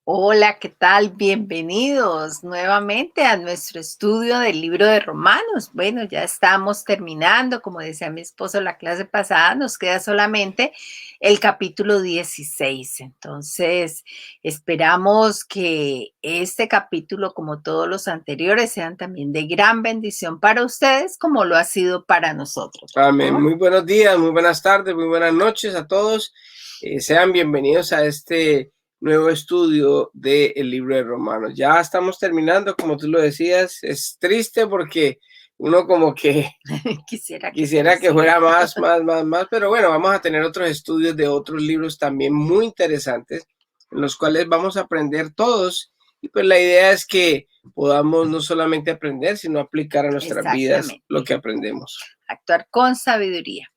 Hola, ¿qué tal? Bienvenidos nuevamente a nuestro estudio del libro de Romanos. Bueno, ya estamos terminando, como decía mi esposo la clase pasada, nos queda solamente el capítulo 16. Entonces, esperamos que este capítulo, como todos los anteriores, sean también de gran bendición para ustedes, como lo ha sido para nosotros. Amén. Muy buenos días, muy buenas tardes, muy buenas noches a todos. Sean bienvenidos a este nuevo estudio del libro de Romanos. Ya estamos terminando, como tú lo decías. Es triste porque uno como que Quisiera quisiera que fuera más, pero bueno, vamos a tener otros estudios de otros libros también muy interesantes, en los cuales vamos a aprender todos. Y pues la idea es que podamos no solamente aprender, sino aplicar a nuestras vidas lo que aprendemos. Actuar con sabiduría.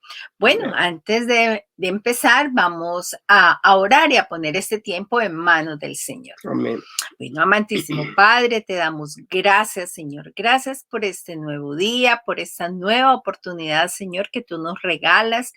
Bueno, antes de empezar, vamos a orar y a poner este tiempo en manos del Señor. Amén. Bueno, amantísimo Padre, te damos gracias, Señor. Gracias por este nuevo día, por esta nueva oportunidad, Señor, que tú nos regalas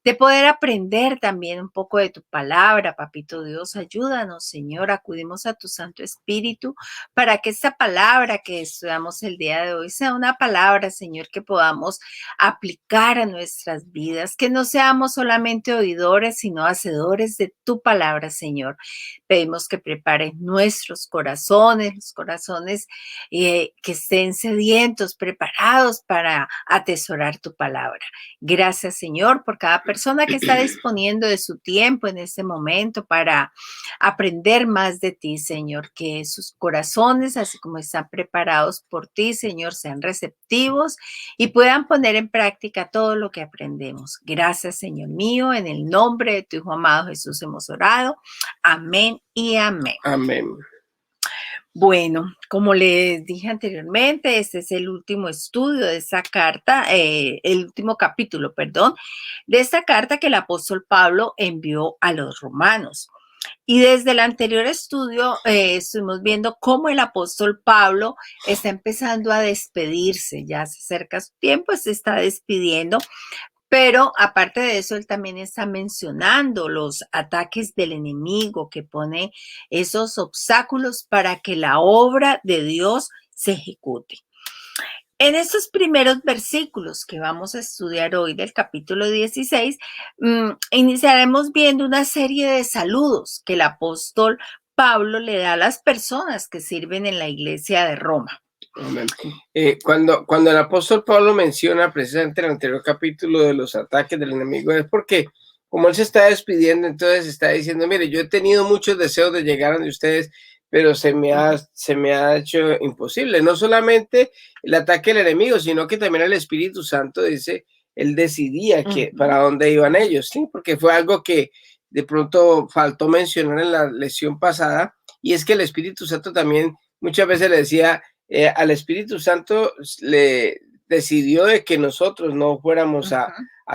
de poder aprender también un poco de tu palabra, Papito Dios. Ayúdanos, Señor. Acudimos a tu Santo Espíritu para que esta palabra que estudiamos el día de hoy sea una palabra, Señor, que podamos aplicar a nuestras vidas, que no seamos solamente oidores, sino hacedores de tu palabra, Señor. Pedimos que prepares nuestros corazones, los corazones que estén sedientos, preparados para atesorar tu palabra. Gracias, Señor, por cada persona que está disponiendo de su tiempo en este momento para aprender más de ti, Señor. Que sus corazones, así como están preparados por ti, Señor, sean receptivos y puedan poner en práctica todo lo que aprendemos. Gracias, Señor mío. En el nombre de tu Hijo amado Jesús hemos orado. Amén y amén. Amén. Bueno, como les dije anteriormente, este es el último estudio de esa carta, el último capítulo, perdón, de esta carta que el apóstol Pablo envió a los romanos. Y desde el anterior estudio estuvimos viendo cómo el apóstol Pablo está empezando a despedirse, ya se acerca su tiempo, se está despidiendo. Pero aparte de eso, él también está mencionando los ataques del enemigo que pone esos obstáculos para que la obra de Dios se ejecute. En estos primeros versículos que vamos a estudiar hoy del capítulo 16, iniciaremos viendo una serie de saludos que el apóstol Pablo le da a las personas que sirven en la iglesia de Roma. Amén. Cuando el apóstol Pablo menciona precisamente en el anterior capítulo de los ataques del enemigo, es porque como él se está despidiendo, entonces está diciendo, mire, yo he tenido muchos deseos de llegar a donde ustedes, pero se me ha hecho imposible. No solamente el ataque del enemigo, sino que también el Espíritu Santo dice, él decidía para dónde iban ellos, ¿sí? Porque fue algo que de pronto faltó mencionar en la lección pasada, y es que el Espíritu Santo también muchas veces le decía, al Espíritu Santo le decidió de que nosotros no fuéramos a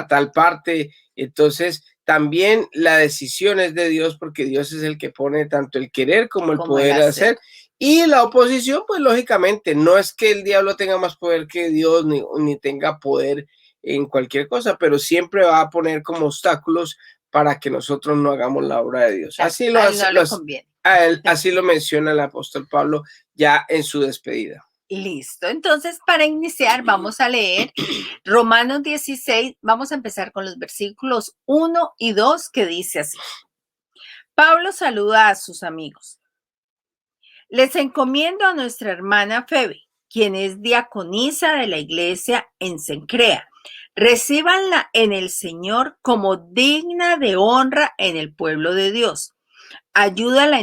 tal parte. Entonces también la decisión es de Dios, porque Dios es el que pone tanto el querer como el poder hacer. Y la oposición, pues lógicamente, no es que el diablo tenga más poder que Dios, ni tenga poder en cualquier cosa, pero siempre va a poner como obstáculos para que nosotros no hagamos la obra de Dios. Así lo hace, así lo menciona el apóstol Pablo ya en su despedida. Listo, entonces para iniciar vamos a leer Romanos 16, vamos a empezar con los versículos 1 y 2 que dice así. Pablo saluda a sus amigos. Les encomiendo a nuestra hermana Febe, quien es diaconisa de la iglesia en Cencrea. Recíbanla en el Señor como digna de honra en el pueblo de Dios. Ayúdenla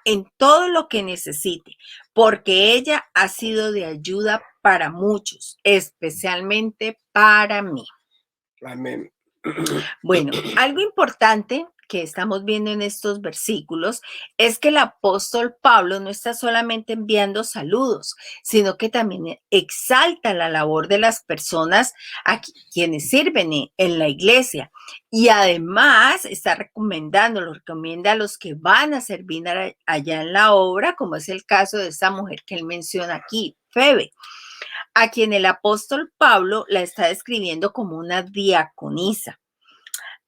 en todo lo que necesite, porque ella ha sido de ayuda para muchos, especialmente para mí. Amén. Bueno, algo importante que estamos viendo en estos versículos es que el apóstol Pablo no está solamente enviando saludos, sino que también exalta la labor de las personas a quienes sirven en la iglesia. Y además está lo recomienda a los que van a servir allá en la obra, como es el caso de esta mujer que él menciona aquí, Febe, a quien el apóstol Pablo la está describiendo como una diaconisa.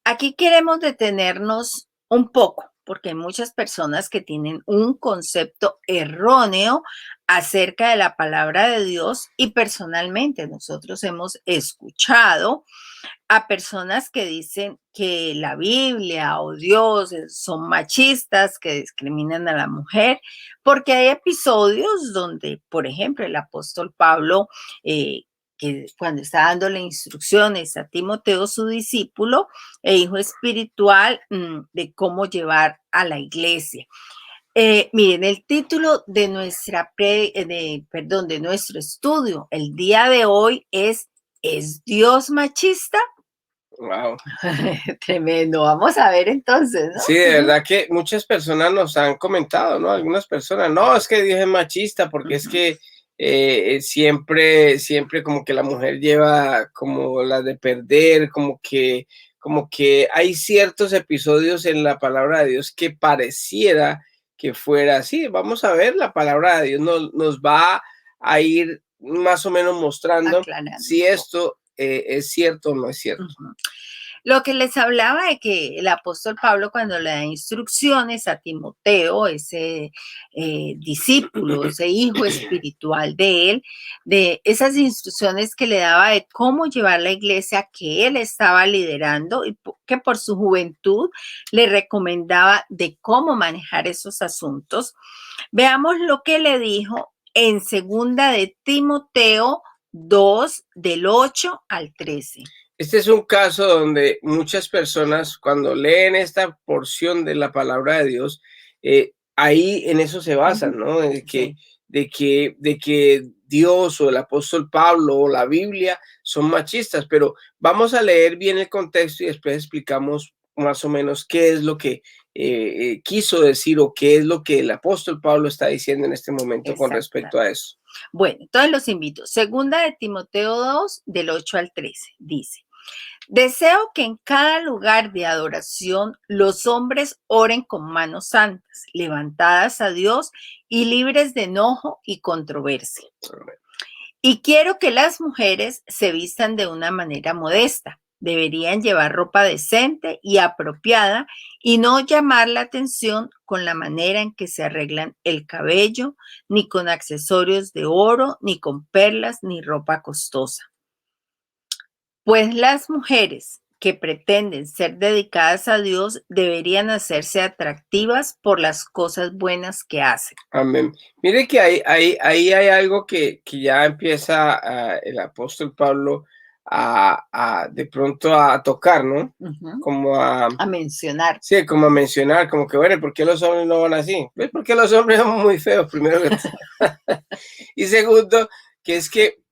Aquí queremos detenernos un poco porque hay muchas personas que tienen un concepto erróneo acerca de la palabra de Dios y personalmente nosotros hemos escuchado a personas que dicen que la Biblia o Dios son machistas, que discriminan a la mujer, porque hay episodios donde, por ejemplo, el apóstol Pablo, que cuando está dándole instrucciones a Timoteo, su discípulo e hijo espiritual, de cómo llevar a la iglesia. Miren, el título de de nuestro estudio el día de hoy ¿Es Dios machista? Wow. Tremendo. Vamos a ver entonces, ¿no? Sí, de verdad que muchas personas nos han comentado, ¿no? Algunas personas, no, es que Dios es machista porque es que siempre como que la mujer lleva como la de perder, como que hay ciertos episodios en la palabra de Dios que pareciera que fuera así. Vamos a ver, la palabra de Dios nos va a ir más o menos mostrando Aclarando. si esto es cierto o no es cierto. Lo que les hablaba de que el apóstol Pablo cuando le da instrucciones a Timoteo, ese discípulo, ese hijo espiritual de él, de esas instrucciones que le daba de cómo llevar la iglesia que él estaba liderando y que por su juventud le recomendaba de cómo manejar esos asuntos. Veamos lo que le dijo en segunda de Timoteo 2, del 8 al 13. Este es un caso donde muchas personas cuando leen esta porción de la palabra de Dios, ahí en eso se basan, ¿no? Sí. De que Dios o el apóstol Pablo o la Biblia son machistas, pero vamos a leer bien el contexto y después explicamos más o menos qué es lo que quiso decir o qué es lo que el apóstol Pablo está diciendo en este momento con respecto a eso. Bueno, entonces los invito. Segunda de Timoteo 2, del 8 al 13, dice: deseo que en cada lugar de adoración los hombres oren con manos santas, levantadas a Dios y libres de enojo y controversia. Y quiero que las mujeres se vistan de una manera modesta. Deberían llevar ropa decente y apropiada y no llamar la atención con la manera en que se arreglan el cabello, ni con accesorios de oro, ni con perlas, ni ropa costosa. Pues las mujeres que pretenden ser dedicadas a Dios deberían hacerse atractivas por las cosas buenas que hacen. Amén. Mire que ahí hay algo que ya empieza el apóstol Pablo de pronto a tocar, ¿no? Como a mencionar. Sí, como a mencionar, como que, bueno, ¿por qué los hombres no van así? ¿Ves? Porque los hombres son muy feos, primero que todo. Y segundo, que es que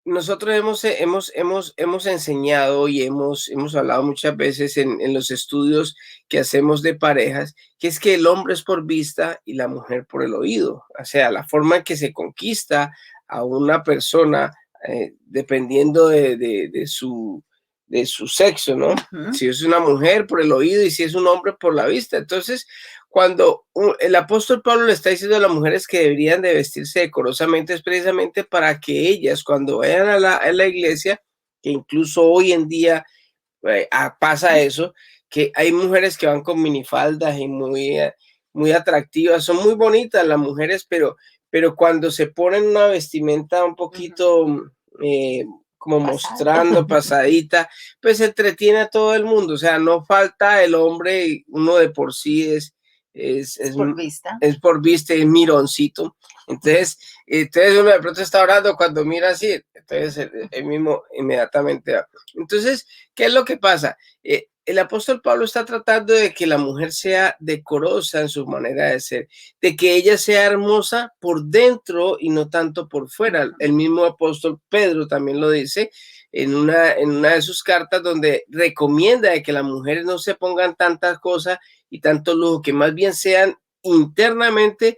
nosotros hemos enseñado y hemos hablado muchas veces en los estudios que hacemos de parejas, que es que el hombre es por vista y la mujer por el oído. O sea, la forma en que se conquista a una persona, dependiendo de su sexo, ¿no? Si es una mujer por el oído y si es un hombre por la vista. Entonces, cuando el apóstol Pablo le está diciendo a las mujeres que deberían de vestirse decorosamente, es precisamente para que ellas cuando vayan a la iglesia, que incluso hoy en día pasa eso, que hay mujeres que van con minifaldas y muy atractivas, son muy bonitas las mujeres, pero cuando se ponen una vestimenta un poquito como mostrando pasadita, pues entretiene a todo el mundo, o sea, no falta el hombre, uno de por sí es por vista. Es por vista, es mironcito. Entonces uno de pronto está orando cuando mira así, entonces él mismo inmediatamente va. Entonces, ¿qué es lo que pasa? El apóstol Pablo está tratando de que la mujer sea decorosa en su manera de ser, de que ella sea hermosa por dentro y no tanto por fuera. El mismo apóstol Pedro también lo dice en una de sus cartas donde recomienda de que las mujeres no se pongan tantas cosas y tanto lujo, que más bien sean internamente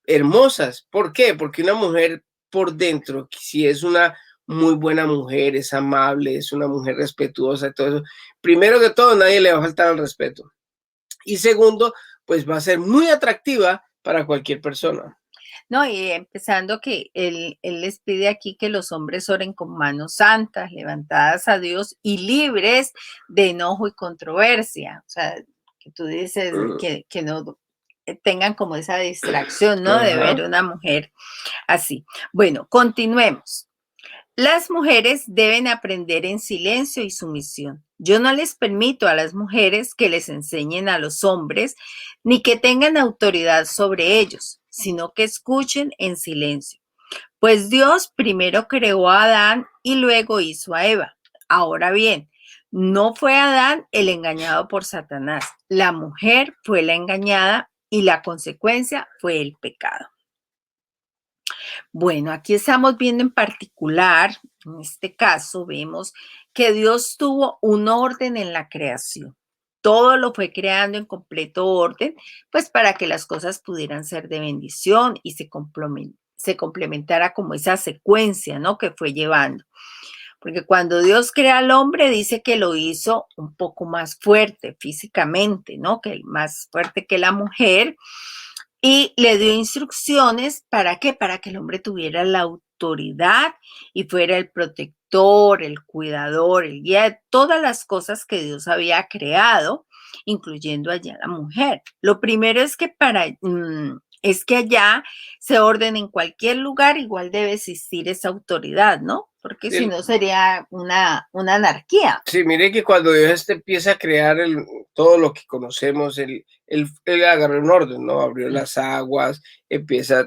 hermosas. ¿Por qué? Porque una mujer por dentro, si es una muy buena mujer, es amable, es una mujer respetuosa, todo eso, primero que todo, nadie le va a faltar el respeto. Y segundo, pues va a ser muy atractiva para cualquier persona. No, y empezando que él les pide aquí que los hombres oren con manos santas, levantadas a Dios y libres de enojo y controversia. O sea, que tú dices Ujú. que no tengan como esa distracción, ¿no? De Ajá. ver una mujer así. Bueno, continuemos. Las mujeres deben aprender en silencio y sumisión. Yo no les permito a las mujeres que les enseñen a los hombres ni que tengan autoridad sobre ellos, sino que escuchen en silencio. Pues Dios primero creó a Adán y luego hizo a Eva. Ahora bien, no fue Adán el engañado por Satanás. La mujer fue la engañada y la consecuencia fue el pecado. Bueno, aquí estamos viendo en particular, en este caso, vemos que Dios tuvo un orden en la creación. Todo lo fue creando en completo orden, pues para que las cosas pudieran ser de bendición y se complementara como esa secuencia, ¿no? Que fue llevando. Porque cuando Dios crea al hombre, dice que lo hizo un poco más fuerte físicamente, ¿no? Que más fuerte que la mujer y le dio instrucciones, ¿para qué? Para que el hombre tuviera la autoridad y fuera el protector, el cuidador, el guía de todas las cosas que Dios había creado, incluyendo allá a la mujer. Lo primero es que es que allá se orden en cualquier lugar, igual debe existir esa autoridad, ¿no? Porque si Sí, no sería una anarquía. sí, mire que cuando Dios empieza a crear todo lo que conocemos, él agarró un orden, ¿no? Abrió las aguas,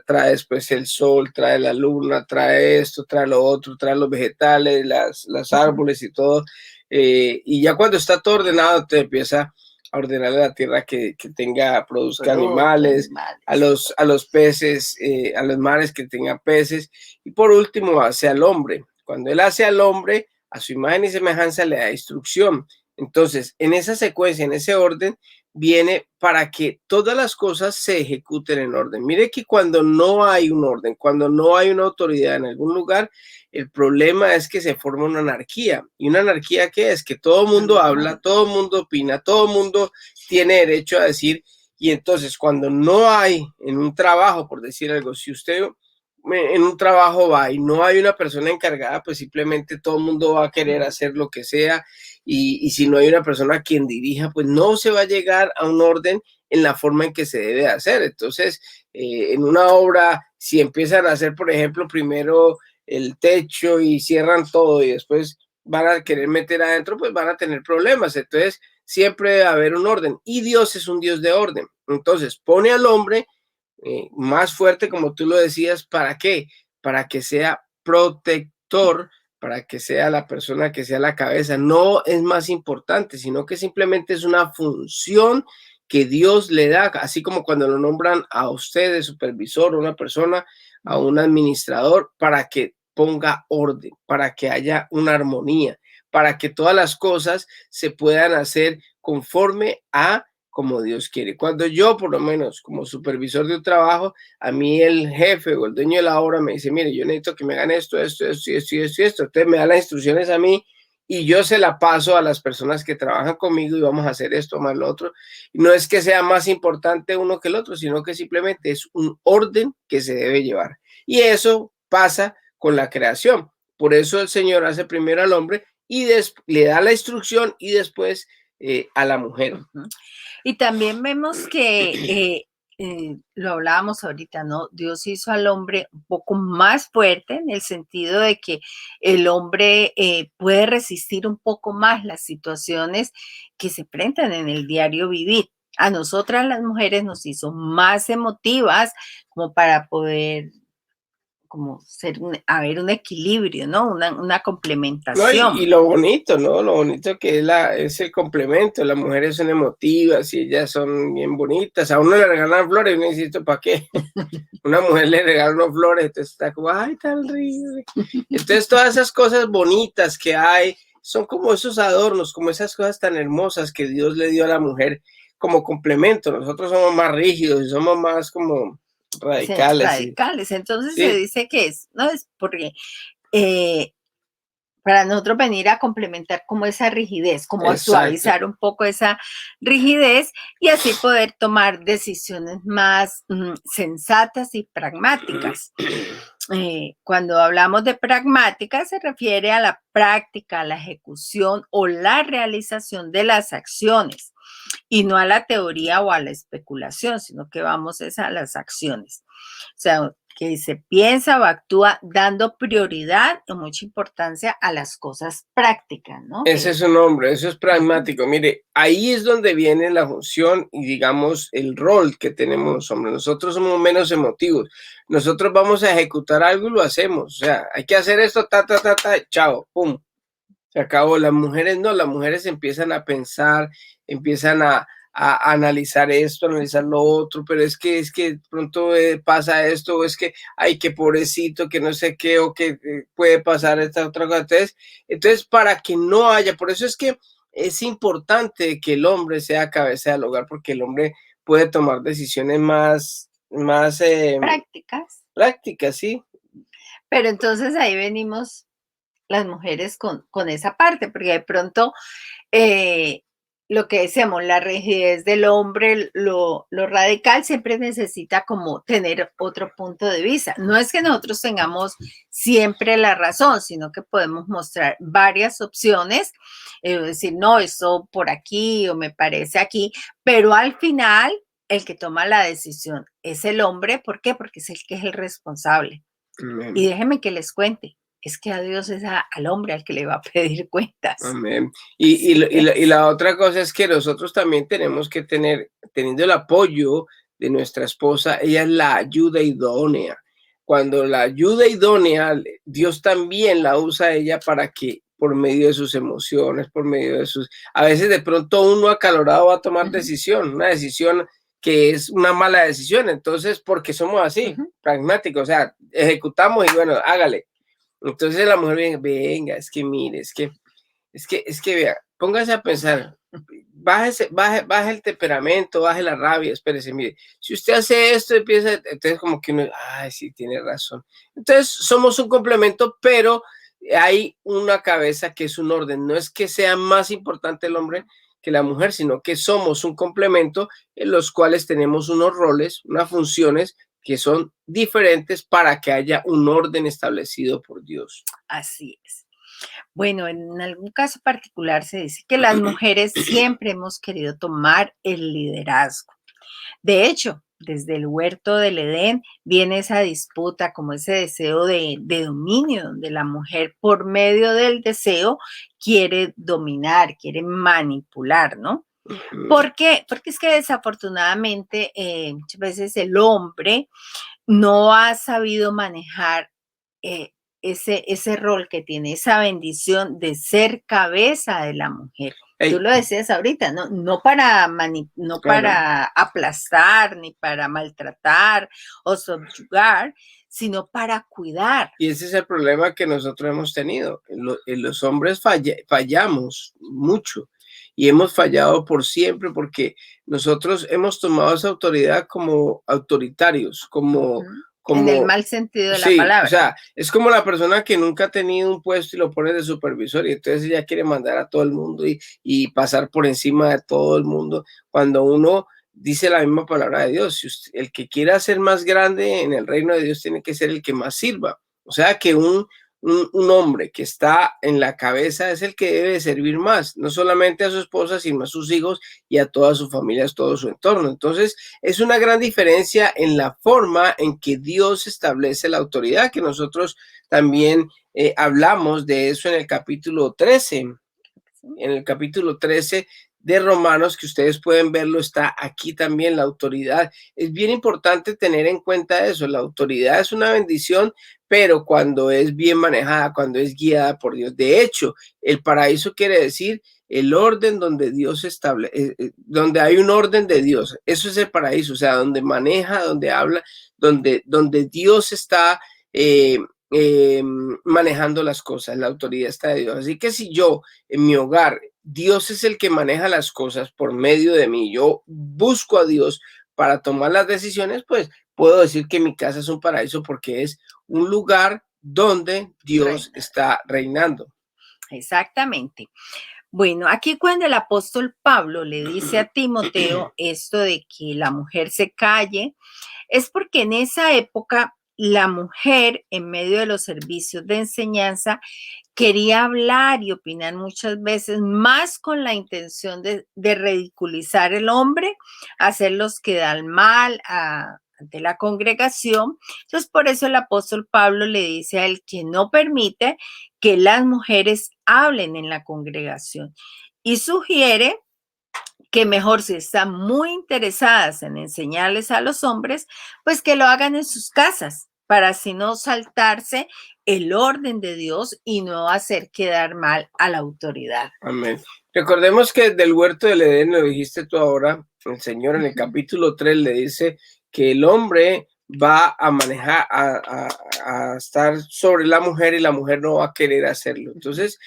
trae después el sol, trae la luna, trae esto, trae lo otro, trae los vegetales, las árboles y todo. Y ya cuando está todo ordenado, te empieza a ordenar a la tierra que produzca Fruto, animales, animales. a los peces, a los mares que tengan peces. Y por último, hace al hombre. Cuando él hace al hombre, a su imagen y semejanza le da instrucción. Entonces, en esa secuencia, en ese orden, viene para que todas las cosas se ejecuten en orden. Mire que cuando no hay un orden, cuando no hay una autoridad en algún lugar, el problema es que se forma una anarquía. ¿Y una anarquía qué es? Que todo el mundo habla, todo el mundo opina, todo el mundo tiene derecho a decir. Y entonces, cuando no hay en un trabajo, por decir algo, si usted en un trabajo va y no hay una persona encargada, pues simplemente todo el mundo va a querer hacer lo que sea y si no hay una persona quien dirija, pues no se va a llegar a un orden en la forma en que se debe hacer. Entonces, en una obra, si empiezan a hacer, por ejemplo, primero el techo y cierran todo y después van a querer meter adentro, pues van a tener problemas. Entonces, siempre debe haber un orden y Dios es un Dios de orden. Entonces, pone al hombre más fuerte, como tú lo decías, ¿para qué? Para que sea protector, para que sea la persona que sea la cabeza. No es más importante, sino que simplemente es una función que Dios le da, así como cuando lo nombran a usted de supervisor, una persona, a un administrador, para que ponga orden, para que haya una armonía, para que todas las cosas se puedan hacer conforme a como Dios quiere. Cuando yo, por lo menos, como supervisor de un trabajo, a mí el jefe o el dueño de la obra me dice, mire, yo necesito que me hagan esto y esto. Entonces me da las instrucciones a mí y yo se la paso a las personas que trabajan conmigo y vamos a hacer esto más lo otro. Y no es que sea más importante uno que el otro, sino que simplemente es un orden que se debe llevar. Y eso pasa con la creación. Por eso el Señor hace primero al hombre y le da la instrucción y después a la mujer. Y también vemos que lo hablábamos ahorita, ¿no? Dios hizo al hombre un poco más fuerte en el sentido de que el hombre puede resistir un poco más las situaciones que se enfrentan en el diario vivir. A nosotras las mujeres nos hizo más emotivas como para poder como haber un equilibrio, ¿no? Una No, y complementación. lo bonito, ¿no? Lo bonito que es el complemento. Las mujeres son emotivas y ellas son bien bonitas. A uno le regalan flores y uno dice, ¿esto para qué? Una mujer le regala unas flores, entonces está como, ay, tan rico. Entonces todas esas cosas bonitas que hay son como esos adornos, como esas cosas tan hermosas que Dios le dio a la mujer como complemento. Nosotros somos más rígidos y somos más como radicales. Radicales. Entonces se Sí, dice que no es porque eh, para nosotros venir a complementar como esa rigidez, como a exacto. suavizar un poco esa rigidez y así poder tomar decisiones más sensatas y pragmáticas. Cuando hablamos de pragmática se refiere a la práctica, a la ejecución o la realización de las acciones. y no a la teoría o a la especulación, sino que vamos es a las acciones. O sea, que se piensa o actúa dando prioridad o mucha importancia a las cosas prácticas, ¿no? Ese es un hombre, eso es pragmático. Mire, ahí es donde viene la función y digamos el rol que tenemos los hombres. Nosotros somos menos emotivos. Nosotros vamos a ejecutar algo y lo hacemos. O sea, hay que hacer esto, chao, pum. Se acabó. Las mujeres no, las mujeres empiezan a pensar, empiezan a analizar esto, analizar lo otro, pero es que pronto pasa esto, o es que, ay, qué pobrecito, que no sé qué, o que puede pasar esta otra cosa. Entonces, para que no haya, por eso es que es importante que el hombre sea cabeza del hogar, porque el hombre puede tomar decisiones más Prácticas. prácticas, ¿sí? Pero entonces ahí venimos las mujeres con esa parte, porque de pronto eh, lo que decíamos, la rigidez del hombre, lo radical, siempre necesita como tener otro punto de vista. No es que nosotros tengamos siempre la razón, sino que podemos mostrar varias opciones, decir, no, eso por aquí o me parece aquí, pero al final el que toma la decisión es el hombre. ¿Por qué? Porque es el que es el responsable. Y Amén. déjenme que les cuente, es que a Dios es al hombre al que le va a pedir cuentas. Amén. Así Y es. la otra cosa es que nosotros también tenemos que tener, teniendo el apoyo de nuestra esposa, ella es la ayuda idónea. Cuando la ayuda idónea, Dios también la usa a ella para que por medio de sus emociones, por medio de sus... A veces de pronto uno acalorado va a tomar Ujú, decisión, una decisión que es una mala decisión. Entonces, porque somos así, ujú. pragmáticos, o sea, ejecutamos y bueno, hágale. Entonces la mujer viene, venga, es que mire, es que vea, póngase a pensar, baje el temperamento, baje la rabia, espérese, mire, si usted hace esto, empieza, entonces como que uno, ay, sí, tiene razón. Entonces somos un complemento, pero hay una cabeza que es un orden. No es que sea más importante el hombre que la mujer, sino que somos un complemento en los cuales tenemos unos roles, unas funciones que son diferentes para que haya un orden establecido por Dios. Así es. Bueno, en algún caso particular se dice que las mujeres siempre hemos querido tomar el liderazgo. De hecho, desde el huerto del Edén viene esa disputa, como ese deseo de dominio, donde la mujer por medio del deseo quiere dominar, quiere manipular, ¿no? Ujú. ¿Por qué? Porque es que desafortunadamente muchas veces el hombre no ha sabido manejar eh, ese rol que tiene, esa bendición de ser cabeza de la mujer. Tú Ey, lo decías ahorita, ¿no? No para, no claro. para aplastar, ni para maltratar o subyugar, sino para cuidar. Y ese es el problema que nosotros hemos tenido. Los hombres fallamos mucho y hemos fallado por siempre porque nosotros hemos tomado esa autoridad como autoritarios, Ujú. En el como, mal sentido de la sí, o palabra. sea, es como la persona que nunca ha tenido un puesto y lo pone de supervisor y entonces ella quiere mandar a todo el mundo y pasar por encima de todo el mundo cuando uno dice la misma palabra de Dios. Si el que quiera ser más grande en el reino de Dios tiene que ser el que más sirva. O sea que un hombre que está en la cabeza es el que debe servir más, no solamente a su esposa, sino a sus hijos y a todas sus familias, todo su entorno. Entonces, es una gran diferencia en la forma en que Dios establece la autoridad, que nosotros también hablamos de eso en el capítulo 13. En el capítulo 13 de Romanos, que ustedes pueden verlo, está aquí también la autoridad. Es bien importante tener en cuenta eso. La autoridad es una bendición, pero cuando es bien manejada, cuando es guiada por Dios. De hecho, el paraíso quiere decir el orden donde Dios establece, donde hay un orden de Dios. Eso es el paraíso, o sea, donde maneja, donde habla, donde Dios está eh, manejando las cosas, la autoridad está de Dios. Así que si yo en mi hogar, Dios es el que maneja las cosas por medio de mí, yo busco a Dios para tomar las decisiones, pues puedo decir que mi casa es un paraíso porque es un lugar donde Dios Reina. está reinando. Exactamente. Bueno, aquí cuando el apóstol Pablo le dice a Timoteo esto de que la mujer se calle, es porque en esa época la mujer, en medio de los servicios de enseñanza, quería hablar y opinar muchas veces más con la intención de ridiculizar al hombre, hacerlos quedar mal ante la congregación. Entonces, por eso el apóstol Pablo le dice a él que no permite que las mujeres hablen en la congregación y sugiere que mejor si están muy interesadas en enseñarles a los hombres, pues que lo hagan en sus casas, para así no saltarse el orden de Dios y no hacer quedar mal a la autoridad. Amén. Recordemos que del huerto del Edén, lo dijiste tú ahora, el Señor en el capítulo 3 le dice que el hombre va a manejar, a estar sobre la mujer y la mujer no va a querer hacerlo. Entonces,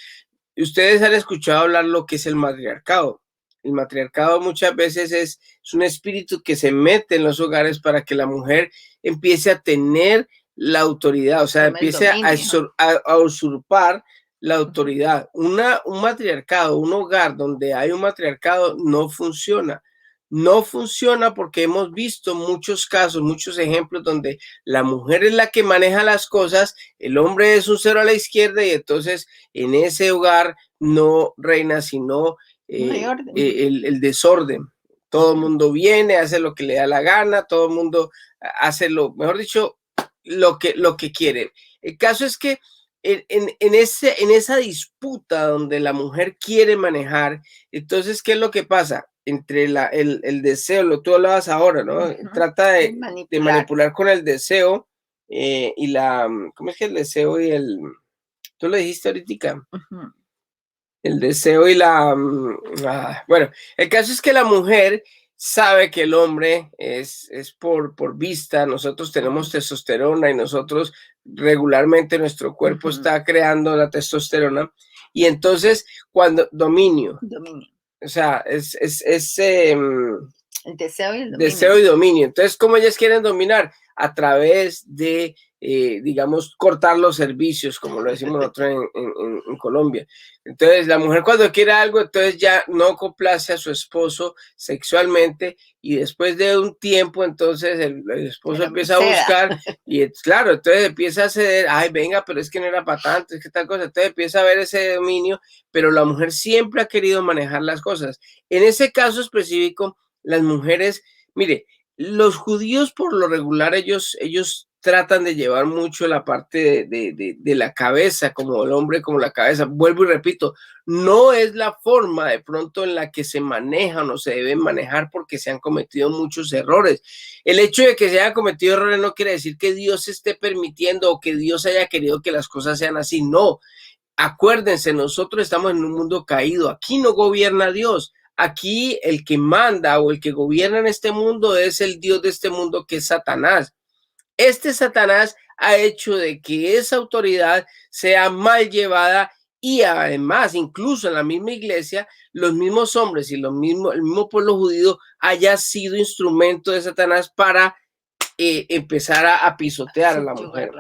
ustedes han escuchado hablar lo que es el matriarcado. El matriarcado muchas veces es un espíritu que se mete en los hogares para que la mujer empiece a tener la autoridad, o sea, empiece a usurpar la autoridad. Un matriarcado, un hogar donde hay un matriarcado no funciona. No funciona porque hemos visto muchos casos, muchos ejemplos donde la mujer es la que maneja las cosas, el hombre es un cero a la izquierda y entonces en ese hogar no reina sino el desorden. Todo el mundo viene, hace lo que le da la gana, todo el mundo hace mejor dicho, lo que quiere. El caso es que en esa disputa donde la mujer quiere manejar, entonces, ¿qué es lo que pasa? Entre el deseo, tú hablabas ahora, ¿no? Trata de manipular con el deseo y ¿cómo es que el deseo y tú lo dijiste ahorita? El deseo y bueno, el caso es que la mujer sabe que el hombre es por vista, nosotros tenemos testosterona y nosotros regularmente nuestro cuerpo está creando la testosterona y entonces cuando dominio. O sea, el deseo y el dominio. Deseo y dominio. Entonces, ¿cómo ellas quieren dominar? A través de, digamos, cortar los servicios, como lo decimos nosotros en Colombia. Entonces, la mujer cuando quiere algo, entonces ya no complace a su esposo sexualmente y después de un tiempo, entonces el esposo empieza a buscar y claro, entonces empieza a ceder, ay, venga, pero es que no era para tanto, es que tal cosa. Entonces empieza a haber ese dominio, pero la mujer siempre ha querido manejar las cosas. En ese caso específico, las mujeres, mire, los judíos por lo regular, ellos tratan de llevar mucho la parte de la cabeza, como el hombre, como la cabeza. Vuelvo y repito, no es la forma de pronto en la que se manejan o se deben manejar porque se han cometido muchos errores. El hecho de que se hayan cometido errores no quiere decir que Dios esté permitiendo o que Dios haya querido que las cosas sean así, no. Acuérdense, nosotros estamos en un mundo caído, aquí no gobierna Dios. Aquí el que manda o el que gobierna en este mundo es el Dios de este mundo, que es Satanás. Este Satanás ha hecho de que esa autoridad sea mal llevada y además, incluso en la misma iglesia, los mismos hombres y el mismo pueblo judío haya sido instrumento de Satanás para empezar a pisotear a la mujer.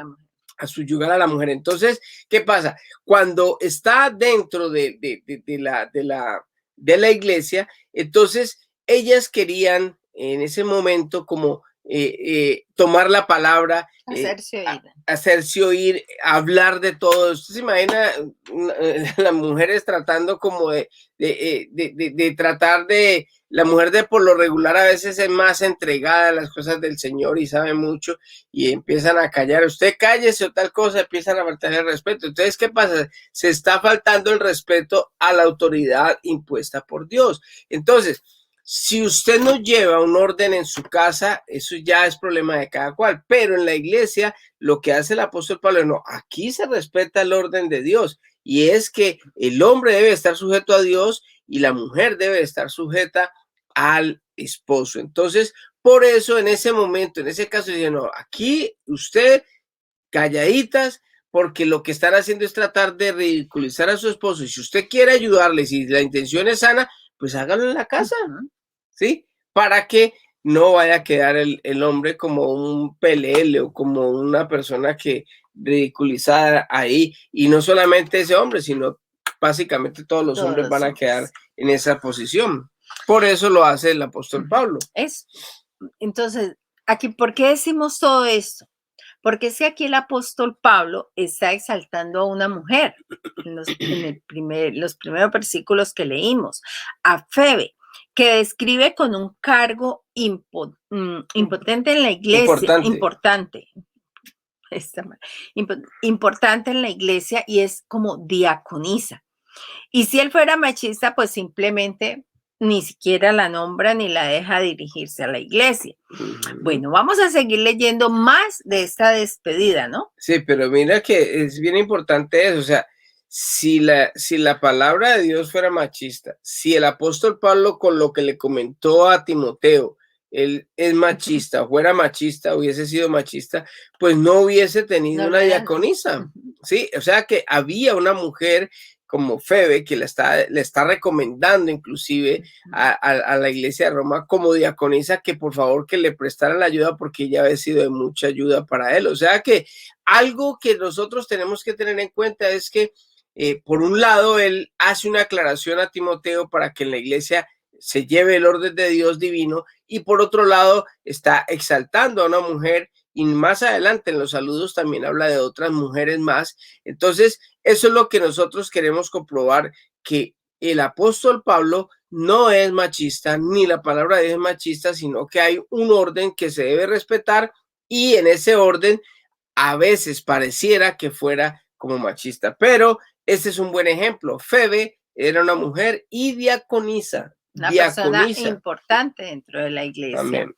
A subyugar a la mujer. Entonces, ¿qué pasa? Cuando está dentro de la iglesia, entonces ellas querían en ese momento como tomar la palabra, hacerse oír, hablar de todo. ¿Usted se imagina las mujeres tratando como de tratar de, la mujer de por lo regular a veces es más entregada a las cosas del Señor y sabe mucho y empiezan a callar, usted cállese o tal cosa, empiezan a faltar el respeto. Entonces, ¿qué pasa? Se está faltando el respeto a la autoridad impuesta por Dios. Entonces, si usted no lleva un orden en su casa, eso ya es problema de cada cual, pero en la iglesia lo que hace el apóstol Pablo, no, aquí se respeta el orden de Dios y es que el hombre debe estar sujeto a Dios y la mujer debe estar sujeta al esposo. Entonces, por eso en ese momento, en ese caso, dice, no, aquí usted calladitas, porque lo que están haciendo es tratar de ridiculizar a su esposo y si usted quiere ayudarle, si la intención es sana, pues hágalo en la casa, ¿sí? Para que no vaya a quedar el hombre como un pelele o como una persona que ridiculizada ahí. Y no solamente ese hombre, sino básicamente todos los hombres van a quedar en esa posición. Por eso lo hace el apóstol Pablo. Entonces, aquí, ¿por qué decimos todo esto? Porque si aquí el apóstol Pablo está exaltando a una mujer los primeros versículos que leímos, a Febe, que describe con un cargo impotente en la iglesia, importante en la iglesia, y es como diaconisa. Y si él fuera machista, pues simplemente ni siquiera la nombra ni la deja dirigirse a la iglesia. Bueno, vamos a seguir leyendo más de esta despedida, ¿no? Sí, pero mira que es bien importante eso, o sea, si la palabra de Dios fuera machista, si el apóstol Pablo con lo que le comentó a Timoteo, él es machista, fuera machista, hubiese sido machista, pues no hubiese tenido una diaconisa, ¿sí? O sea que había una mujer como Febe que le está recomendando inclusive a la iglesia de Roma como diaconisa que por favor que le prestaran la ayuda porque ella había sido de mucha ayuda para él. O sea que algo que nosotros tenemos que tener en cuenta es que por un lado él hace una aclaración a Timoteo para que en la iglesia se lleve el orden de Dios divino y por otro lado está exaltando a una mujer y más adelante en los saludos también habla de otras mujeres más. Entonces, eso es lo que nosotros queremos comprobar, que el apóstol Pablo no es machista, ni la palabra de Dios es machista, sino que hay un orden que se debe respetar y en ese orden a veces pareciera que fuera como machista, pero este es un buen ejemplo. Febe era una mujer y diaconisa. Una persona importante dentro de la iglesia. Amén.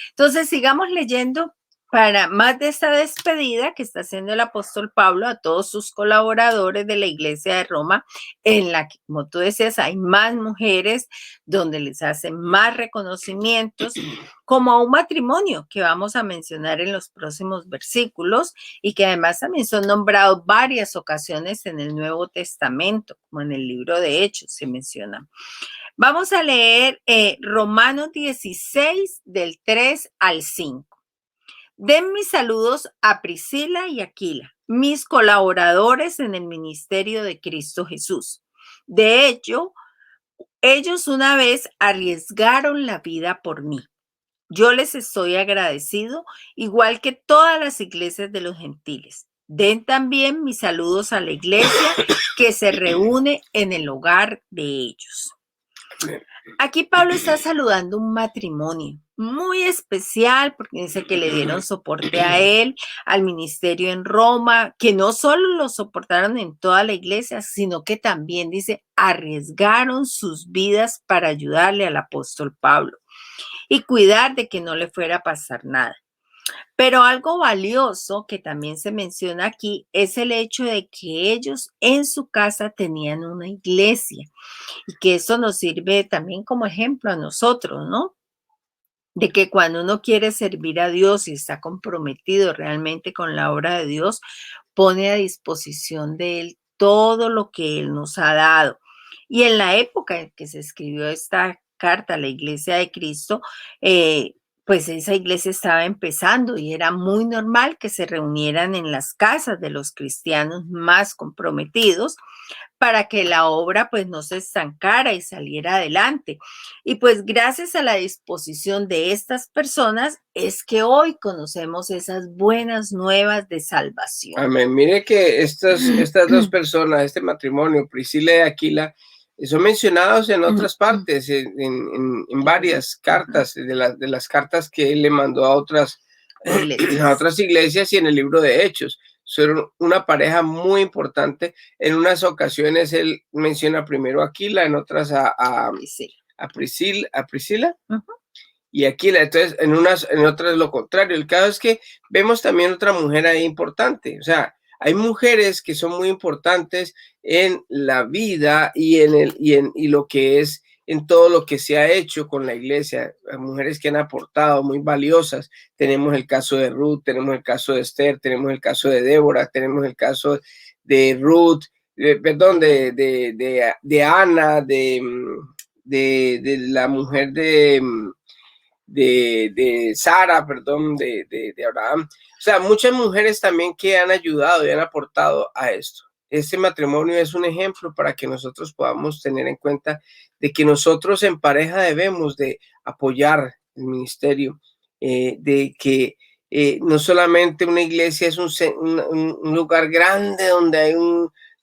Entonces, sigamos leyendo para más de esta despedida que está haciendo el apóstol Pablo a todos sus colaboradores de la iglesia de Roma, en la que, como tú decías, hay más mujeres, donde les hacen más reconocimientos, como a un matrimonio que vamos a mencionar en los próximos versículos y que además también son nombrados varias ocasiones en el Nuevo Testamento, como en el libro de Hechos se menciona. Vamos a leer Romanos 16 del 3 al 5. Den mis saludos a Priscila y Aquila, mis colaboradores en el ministerio de Cristo Jesús. De hecho, ellos una vez arriesgaron la vida por mí. Yo les estoy agradecido, igual que todas las iglesias de los gentiles. Den también mis saludos a la iglesia que se reúne en el hogar de ellos. Aquí Pablo está saludando un matrimonio muy especial porque dice que le dieron soporte a él, al ministerio en Roma, que no solo lo soportaron en toda la iglesia, sino que también dice arriesgaron sus vidas para ayudarle al apóstol Pablo y cuidar de que no le fuera a pasar nada. Pero algo valioso que también se menciona aquí es el hecho de que ellos en su casa tenían una iglesia y que eso nos sirve también como ejemplo a nosotros, ¿no? De que cuando uno quiere servir a Dios y está comprometido realmente con la obra de Dios, pone a disposición de Él todo lo que Él nos ha dado. Y en la época en que se escribió esta carta a la Iglesia de Cristo, pues esa iglesia estaba empezando y era muy normal que se reunieran en las casas de los cristianos más comprometidos para que la obra pues no se estancara y saliera adelante. Y pues gracias a la disposición de estas personas es que hoy conocemos esas buenas nuevas de salvación. Amén. Mire que estas dos personas, este matrimonio, Priscila y Aquila, son mencionados en otras partes, en varias cartas, de las cartas que él le mandó a otras iglesias y en el libro de Hechos. Son una pareja muy importante. En unas ocasiones él menciona primero a Aquila, en otras a Priscila. Y Aquila, entonces en otras lo contrario. El caso es que vemos también otra mujer ahí importante, o sea, hay mujeres que son muy importantes en la vida y y lo que es en todo lo que se ha hecho con la iglesia, hay mujeres que han aportado muy valiosas. Tenemos el caso de Ruth, tenemos el caso de Esther, tenemos el caso de Débora, tenemos el caso de Ruth, de Ana, de la mujer de Sara, perdón, de Abraham. O sea, muchas mujeres también que han ayudado y han aportado a esto. Este matrimonio es un ejemplo para que nosotros podamos tener en cuenta de que nosotros en pareja debemos de apoyar el ministerio, de que no solamente una iglesia es un lugar grande donde hay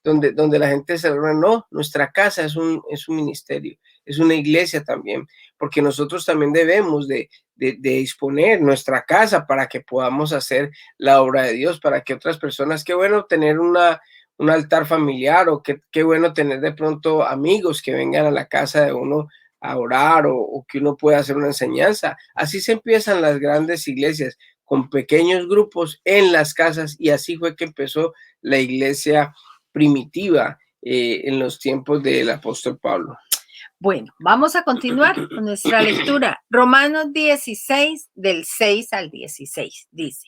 donde la gente se reúne, no, nuestra casa es un ministerio, es una iglesia también, porque nosotros también debemos de disponer nuestra casa para que podamos hacer la obra de Dios, para que otras personas, qué bueno tener un altar familiar o qué bueno tener de pronto amigos que vengan a la casa de uno a orar o que uno pueda hacer una enseñanza. Así se empiezan las grandes iglesias, con pequeños grupos en las casas, y así fue que empezó la iglesia primitiva en los tiempos del apóstol Pablo. Bueno, vamos a continuar con nuestra lectura. Romanos 16, del 6 al 16, dice: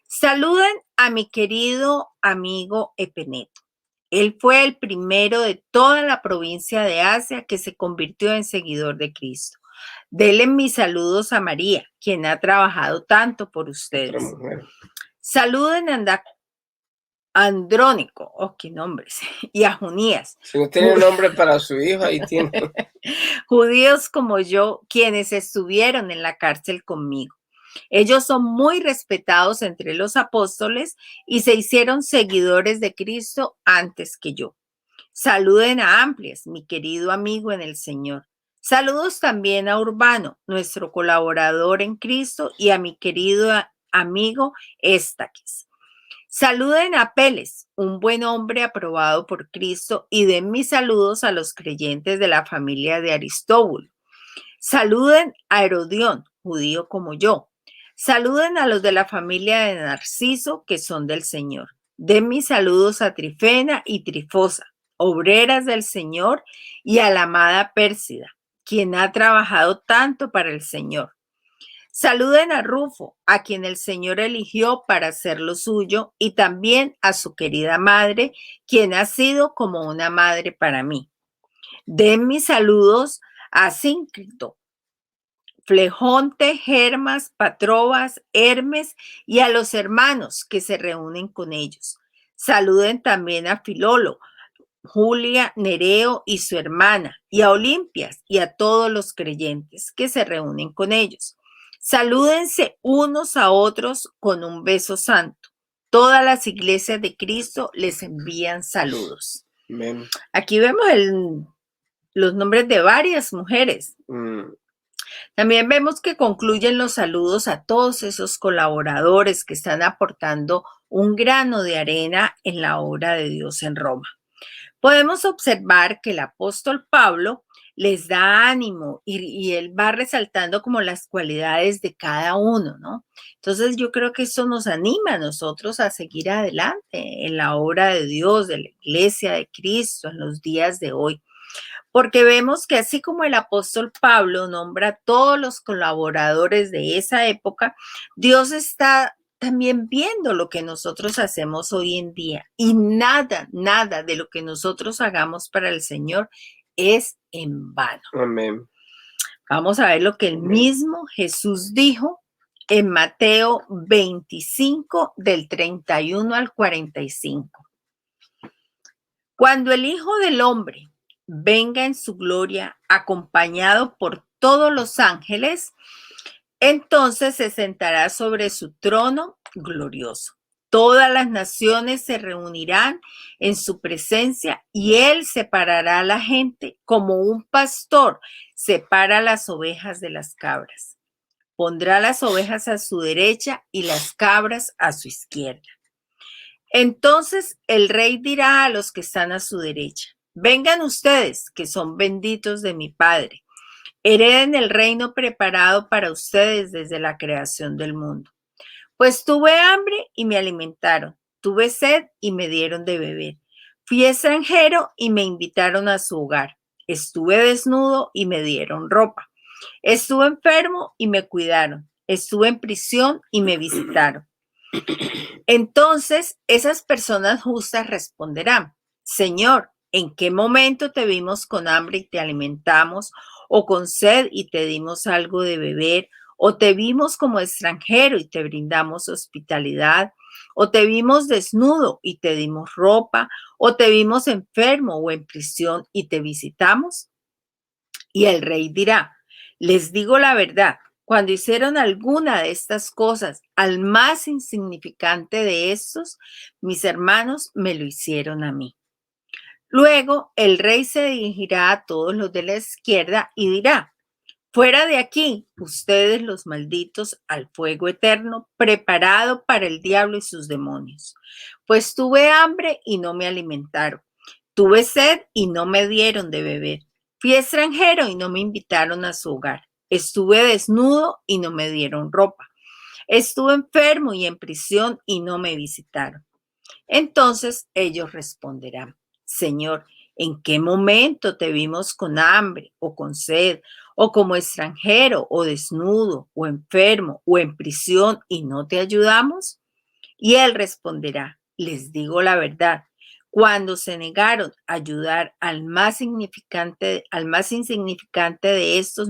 saluden a mi querido amigo Epeneto. Él fue el primero de toda la provincia de Asia que se convirtió en seguidor de Cristo. Denle mis saludos a María, quien ha trabajado tanto por ustedes. Saluden a Andrónico, oh, qué nombres, y a Junías. Si no tiene un nombre para su hijo, ahí tiene. Judíos como yo, quienes estuvieron en la cárcel conmigo. Ellos son muy respetados entre los apóstoles y se hicieron seguidores de Cristo antes que yo. Saluden a Amplias, mi querido amigo en el Señor. Saludos también a Urbano, nuestro colaborador en Cristo, y a mi querido amigo Estaquis. Saluden a Apeles, un buen hombre aprobado por Cristo, y den mis saludos a los creyentes de la familia de Aristóbulo. Saluden a Herodión, judío como yo. Saluden a los de la familia de Narciso, que son del Señor. Den mis saludos a Trifena y Trifosa, obreras del Señor, y a la amada Pérsida, quien ha trabajado tanto para el Señor. Saluden a Rufo, a quien el Señor eligió para hacer lo suyo, y también a su querida madre, quien ha sido como una madre para mí. Den mis saludos a Síncrito, Flegonte, Hermas, Patrobas, Hermes y a los hermanos que se reúnen con ellos. Saluden también a Filolo, Julia, Nereo y su hermana, y a Olimpias y a todos los creyentes que se reúnen con ellos. Salúdense unos a otros con un beso santo. Todas las iglesias de Cristo les envían saludos. Amén. Aquí vemos los nombres de varias mujeres. También vemos que concluyen los saludos a todos esos colaboradores que están aportando un grano de arena en la obra de Dios en Roma. Podemos observar que el apóstol Pablo les da ánimo y él va resaltando como las cualidades de cada uno, ¿no? Entonces yo creo que eso nos anima a nosotros a seguir adelante en la obra de Dios, de la iglesia de Cristo en los días de hoy. Porque vemos que así como el apóstol Pablo nombra a todos los colaboradores de esa época, Dios está también viendo lo que nosotros hacemos hoy en día. Y nada de lo que nosotros hagamos para el Señor es en vano. Amén. Vamos a ver lo que el mismo Jesús dijo en Mateo 25, del 31 al 45. Cuando el Hijo del Hombre venga en su gloria, acompañado por todos los ángeles, entonces se sentará sobre su trono glorioso. Todas las naciones se reunirán en su presencia y él separará a la gente como un pastor separa las ovejas de las cabras. Pondrá las ovejas a su derecha y las cabras a su izquierda. Entonces el rey dirá a los que están a su derecha: vengan ustedes, que son benditos de mi Padre. Hereden el reino preparado para ustedes desde la creación del mundo. Pues tuve hambre y me alimentaron, tuve sed y me dieron de beber. Fui extranjero y me invitaron a su hogar. Estuve desnudo y me dieron ropa. Estuve enfermo y me cuidaron. Estuve en prisión y me visitaron. Entonces esas personas justas responderán: Señor, ¿en qué momento te vimos con hambre y te alimentamos, o con sed y te dimos algo de beber, o te vimos como extranjero y te brindamos hospitalidad, o te vimos desnudo y te dimos ropa, o te vimos enfermo o en prisión y te visitamos? Y el rey dirá: les digo la verdad, Cuando hicieron alguna de estas cosas al más insignificante de estos, mis hermanos me lo hicieron a mí. Luego el rey se dirigirá a todos los de la izquierda y dirá: fuera de aquí, ustedes los malditos, al fuego eterno, preparado para el diablo y sus demonios. Pues tuve hambre y no me alimentaron. Tuve sed y no me dieron de beber. Fui extranjero y no me invitaron a su hogar. Estuve desnudo y no me dieron ropa. Estuve enfermo y en prisión y no me visitaron. Entonces ellos responderán: Señor, ¿en qué momento te vimos con hambre o con sed, o como extranjero o desnudo, o enfermo, o en prisión y no te ayudamos? Y él responderá: les digo la verdad. Cuando se negaron a ayudar al más insignificante de estos,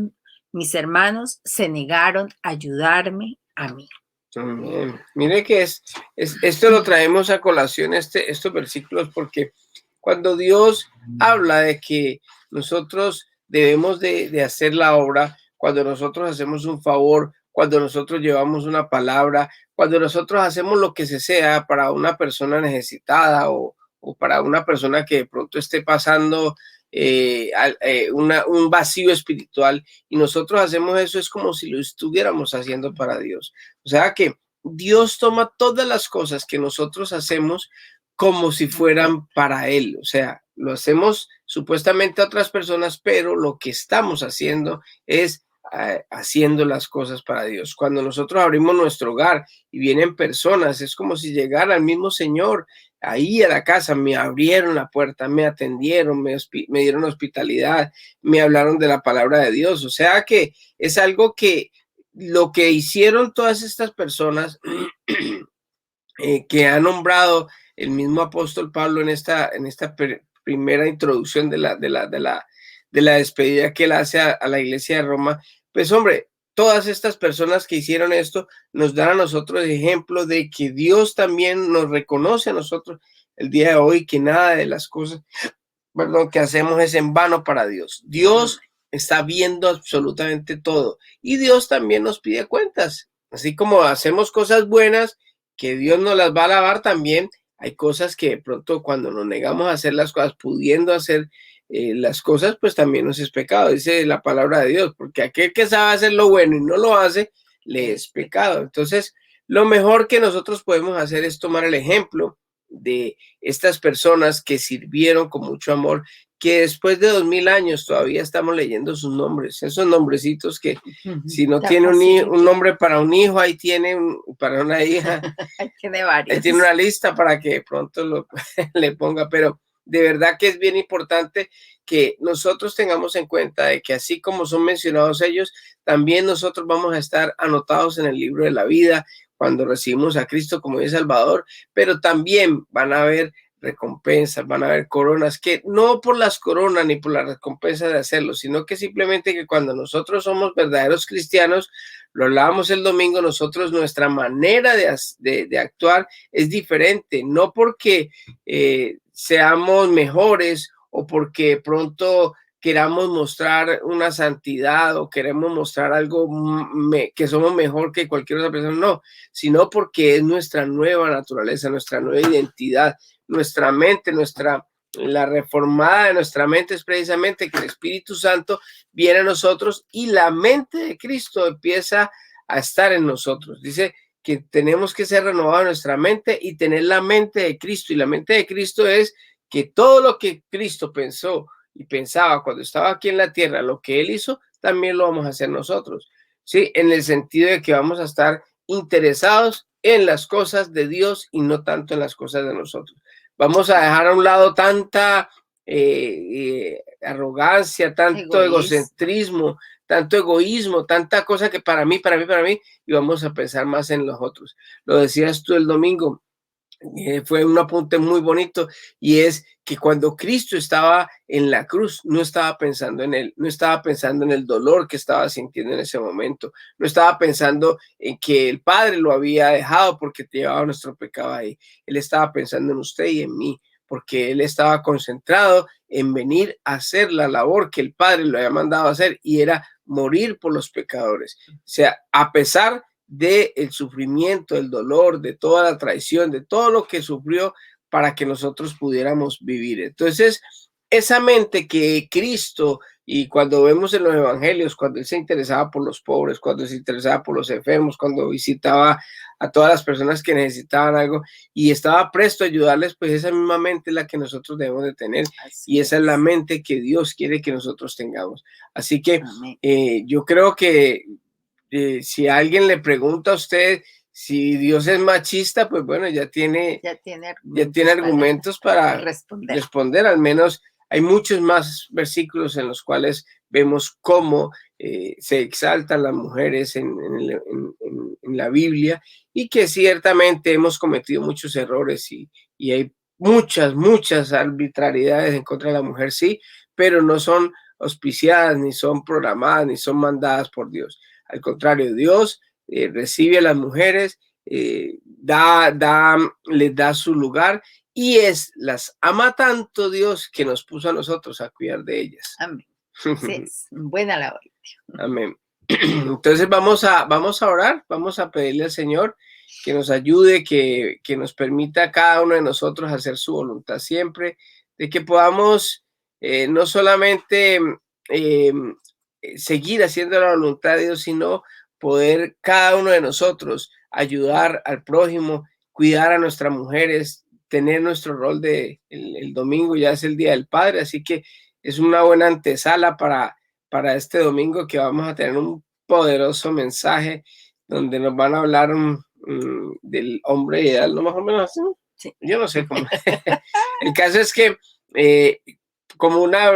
mis hermanos, se negaron a ayudarme a mí. Amén. Mire que esto lo traemos a colación, estos versículos, porque cuando Dios habla de que nosotros debemos de hacer la obra, cuando nosotros hacemos un favor, cuando nosotros llevamos una palabra, cuando nosotros hacemos lo que se sea para una persona necesitada o para una persona que de pronto esté pasando un vacío espiritual, y nosotros hacemos eso, es como si lo estuviéramos haciendo para Dios. O sea que Dios toma todas las cosas que nosotros hacemos como si fueran para Él. O sea, lo hacemos supuestamente a otras personas, pero lo que estamos haciendo es haciendo las cosas para Dios. Cuando nosotros abrimos nuestro hogar y vienen personas, es como si llegara el mismo Señor ahí a la casa, me abrieron la puerta, me atendieron, me dieron hospitalidad, me hablaron de la palabra de Dios. O sea que es algo que lo que hicieron todas estas personas que ha nombrado el mismo apóstol Pablo en esta primera introducción de la despedida que él hace a la iglesia de Roma, pues hombre, todas estas personas que hicieron esto nos dan a nosotros ejemplo de que Dios también nos reconoce a nosotros el día de hoy, que nada de las cosas, perdón, que hacemos es en vano para Dios. Dios está viendo absolutamente todo y Dios también nos pide cuentas. Así como hacemos cosas buenas, que Dios nos las va a alabar, también hay cosas que de pronto cuando nos negamos a hacer las cosas, pudiendo hacer las cosas, pues también nos es pecado, dice la palabra de Dios, porque aquel que sabe hacer lo bueno y no lo hace, le es pecado. Entonces, lo mejor que nosotros podemos hacer es tomar el ejemplo de estas personas que sirvieron con mucho amor, que después de 2000 años todavía estamos leyendo sus nombres, esos nombrecitos que si no tiene un nombre para un hijo, ahí tiene para una hija, ahí tiene varios. Ahí tiene una lista para que de pronto le ponga, pero de verdad que es bien importante que nosotros tengamos en cuenta de que así como son mencionados ellos, también nosotros vamos a estar anotados en el libro de la vida cuando recibimos a Cristo como Dios Salvador, pero también van a haber recompensas, van a haber coronas, que no por las coronas ni por la recompensa de hacerlo, sino que simplemente que cuando nosotros somos verdaderos cristianos, lo hablábamos el domingo, nosotros nuestra manera de actuar es diferente, no porque seamos mejores o porque pronto queramos mostrar una santidad o queremos mostrar algo que somos mejor que cualquier otra persona, no, sino porque es nuestra nueva naturaleza, nuestra nueva identidad, nuestra mente, la reformada de nuestra mente es precisamente que el Espíritu Santo viene a nosotros y la mente de Cristo empieza a estar en nosotros. Dice que tenemos que ser renovados en nuestra mente y tener la mente de Cristo, y la mente de Cristo es que todo lo que Cristo pensó y pensaba cuando estaba aquí en la tierra, lo que Él hizo, también lo vamos a hacer nosotros, ¿sí? En el sentido de que vamos a estar interesados en las cosas de Dios y no tanto en las cosas de nosotros. Vamos a dejar a un lado tanta arrogancia, tanto egocentrismo, tanto egoísmo, tanta cosa que para mí, y vamos a pensar más en los otros. Lo decías tú el domingo, fue un apunte muy bonito, y es que cuando Cristo estaba en la cruz, no estaba pensando en él, no estaba pensando en el dolor que estaba sintiendo en ese momento, no estaba pensando en que el Padre lo había dejado porque llevaba nuestro pecado ahí. Él estaba pensando en usted y en mí, porque él estaba concentrado en venir a hacer la labor que el Padre lo había mandado a hacer, y era morir por los pecadores. O sea, a pesar del sufrimiento, el dolor, de toda la traición, de todo lo que sufrió para que nosotros pudiéramos vivir. Entonces, esa mente que Cristo, y cuando vemos en los evangelios, cuando Él se interesaba por los pobres, cuando se interesaba por los enfermos, cuando visitaba a todas las personas que necesitaban algo y estaba presto a ayudarles, pues esa misma mente es la que nosotros debemos de tener. Y esa es la mente que Dios quiere que nosotros tengamos. Así que yo creo que si alguien le pregunta a usted si Dios es machista, pues bueno, ya tiene argumentos para responder. Al menos hay muchos más versículos en los cuales vemos cómo se exaltan las mujeres en la Biblia, y que ciertamente hemos cometido muchos errores y hay muchas arbitrariedades en contra de la mujer, sí, pero no son auspiciadas, ni son programadas, ni son mandadas por Dios. Al contrario, Dios recibe a las mujeres, les da su lugar, y las ama tanto Dios que nos puso a nosotros a cuidar de ellas. Amén. Sí, es buena labor. Amén. Entonces vamos a orar, vamos a pedirle al Señor que nos ayude, que nos permita a cada uno de nosotros hacer su voluntad siempre, de que podamos no solamente seguir haciendo la voluntad de Dios, sino poder cada uno de nosotros ayudar al prójimo, cuidar a nuestras mujeres, tener nuestro rol de el domingo ya es el Día del Padre, así que es una buena antesala para este domingo, que vamos a tener un poderoso mensaje donde nos van a hablar del hombre ideal, ¿no? Más o menos así. Sí. Yo no sé cómo. El caso es que como una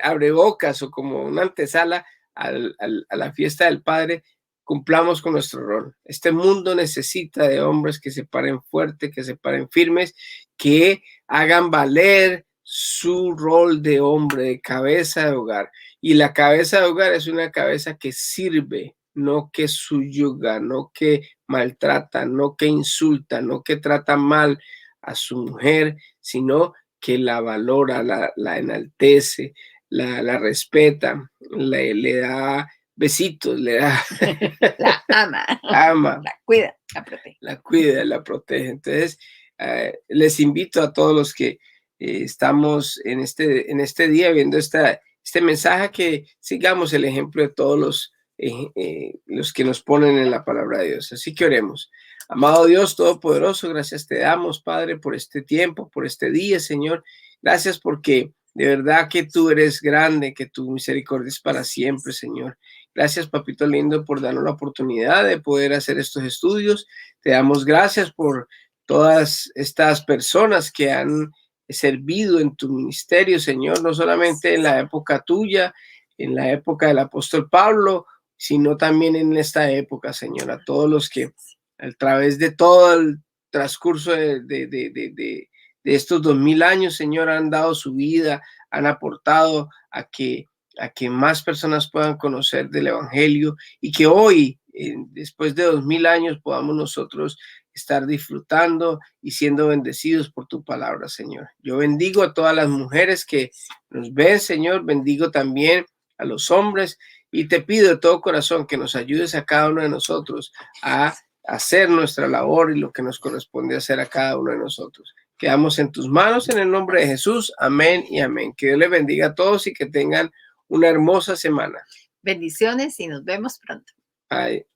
abrebocas o como una antesala a la fiesta del Padre, cumplamos con nuestro rol. Este mundo necesita de hombres que se paren fuertes, que se paren firmes, que hagan valer su rol de hombre, de cabeza de hogar. Y la cabeza de hogar es una cabeza que sirve, no que subyuga, no que maltrata, no que insulta, no que trata mal a su mujer, sino que la valora, la enaltece, la respeta, le da besitos, le da... La ama. La cuida, la protege. La cuida, la protege. Entonces, les invito a todos los que estamos en este día viendo este mensaje, que sigamos el ejemplo de todos los que nos ponen en la palabra de Dios. Así que oremos. Amado Dios Todopoderoso, gracias te damos, Padre, por este tiempo, por este día, Señor. Gracias porque de verdad que tú eres grande, que tu misericordia es para siempre, Señor. Gracias, papito lindo, por darnos la oportunidad de poder hacer estos estudios. Te damos gracias por todas estas personas que han servido en tu ministerio, Señor, no solamente en la época tuya, en la época del apóstol Pablo, sino también en esta época, Señor, a todos los que a través de todo el transcurso de estos 2000 años, Señor, han dado su vida, han aportado a que más personas puedan conocer del Evangelio, y que hoy, después de 2000 años, podamos nosotros estar disfrutando y siendo bendecidos por tu palabra, Señor. Yo bendigo a todas las mujeres que nos ven, Señor, bendigo también a los hombres, y te pido de todo corazón que nos ayudes a cada uno de nosotros a hacer nuestra labor y lo que nos corresponde hacer a cada uno de nosotros. Quedamos en tus manos en el nombre de Jesús. Amén y amén. Que Dios les bendiga a todos y que tengan una hermosa semana. Bendiciones y nos vemos pronto. Bye.